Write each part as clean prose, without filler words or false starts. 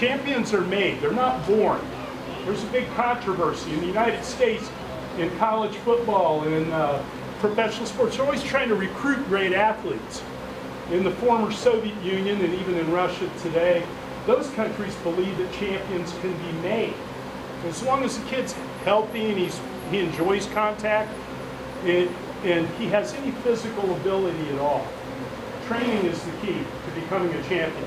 Champions are made, they're not born. There's a big controversy in the United States, in college football, and in professional sports. They're always trying to recruit great athletes. In the former Soviet Union and even in Russia today, those countries believe that champions can be made. As long as the kid's healthy and he enjoys contact and he has any physical ability at all, training is the key to becoming a champion.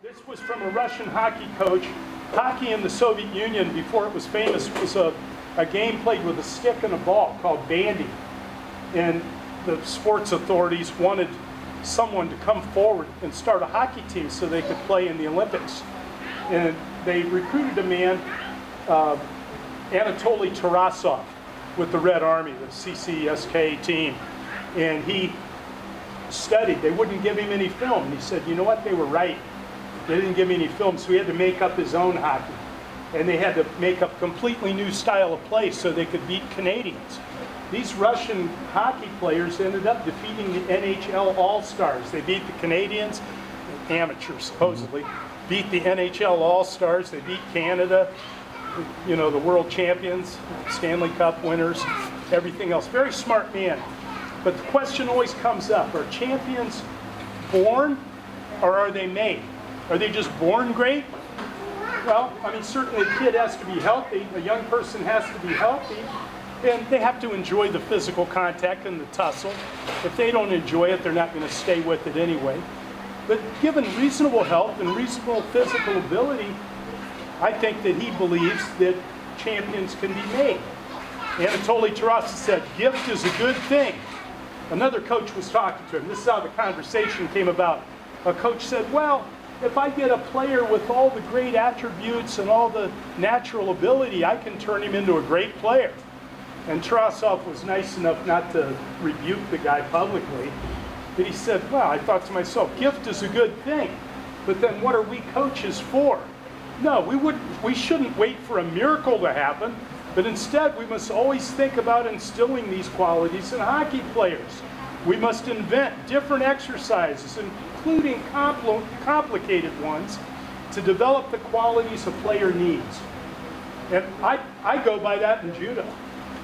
This was from a Russian hockey coach. Hockey in the Soviet Union, before it was famous, was a game played with a stick and a ball called bandy. And the sports authorities wanted someone to come forward and start a hockey team so they could play in the Olympics. And they recruited a man, Anatoly Tarasov, with the Red Army, the CCSK team. And he studied. They wouldn't give him any film. And he said, you know what, they were right. They didn't give me any film, so he had to make up his own hockey. And they had to make up a completely new style of play so they could beat Canadians. These Russian hockey players ended up defeating the NHL All-Stars. They beat the Canadians, amateurs supposedly, beat the NHL All-Stars, they beat Canada, you know, the world champions, Stanley Cup winners, everything else. Very smart man. But the question always comes up, are champions born or are they made? Are they just born great? Well, I mean, certainly a kid has to be healthy, a young person has to be healthy, and they have to enjoy the physical contact and the tussle. If they don't enjoy it, they're not going to stay with it anyway. But given reasonable health and reasonable physical ability, I think that he believes that champions can be made. Anatoly Tarasov said, gift is a good thing. Another coach was talking to him. This is how the conversation came about. A coach said, well, if I get a player with all the great attributes and all the natural ability, I can turn him into a great player. And Tarasov was nice enough not to rebuke the guy publicly. But he said, well, I thought to myself, gift is a good thing. But then what are we coaches for? No, we shouldn't wait for a miracle to happen. But instead, we must always think about instilling these qualities in hockey players. We must invent different exercises, including complicated ones, to develop the qualities a player needs. And I go by that in judo.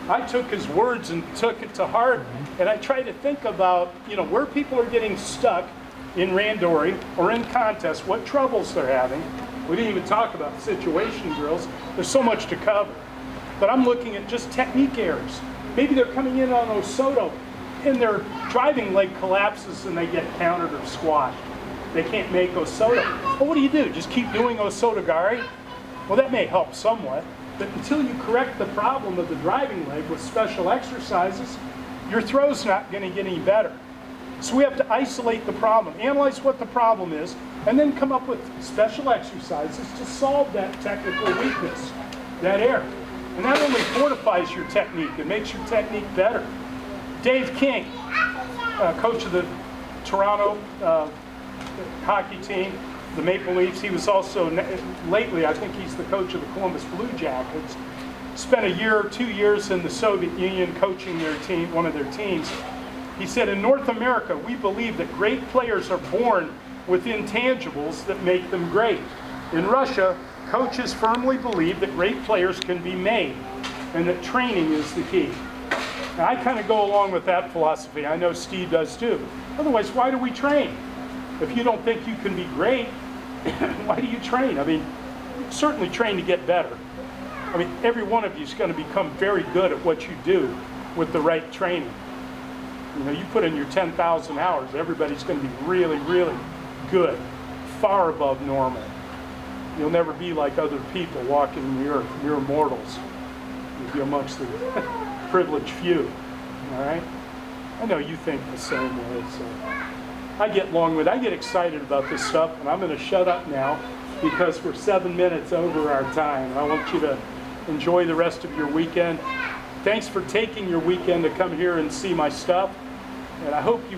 I took his words and took it to heart, and I try to think about, you know, where people are getting stuck in randori or in contests, what troubles they're having. We didn't even talk about situation drills. There's so much to cover. But I'm looking at just technique errors. Maybe they're coming in on Osoto, and their driving leg collapses and they get countered or squashed. They can't make Osoto. Well, what do you do? Just keep doing Osotogari? Well, that may help somewhat, but until you correct the problem of the driving leg with special exercises, your throw's not going to get any better. So we have to isolate the problem, analyze what the problem is, and then come up with special exercises to solve that technical weakness, that error. And that only fortifies your technique, it makes your technique better. Dave King, coach of the Toronto hockey team, the Maple Leafs, he was also, lately, I think he's the coach of the Columbus Blue Jackets, spent a year or 2 years in the Soviet Union coaching their team, one of their teams. He said, in North America, we believe that great players are born with intangibles that make them great. In Russia, coaches firmly believe that great players can be made and that training is the key. Now, I kind of go along with that philosophy. I know Steve does too. Otherwise, why do we train? If you don't think you can be great, why do you train? I mean, certainly train to get better. I mean, every one of you is going to become very good at what you do with the right training. You know, you put in your 10,000 hours, everybody's going to be really, really good, far above normal. You'll never be like other people walking the earth, mere mortals. You'll be amongst the privileged few, all right? I know you think the same way, so. I get long-winded, I get excited about this stuff, and I'm going to shut up now because we're 7 minutes over our time. I want you to enjoy the rest of your weekend. thanks for taking your weekend to come here and see my stuff. And I hope you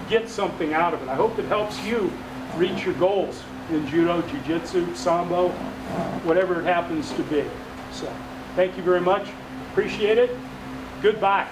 get something out of it. I hope it helps you reach your goals in Judo, Jiu-Jitsu, Sambo, whatever it happens to be. So, thank you very much. Appreciate it. Goodbye.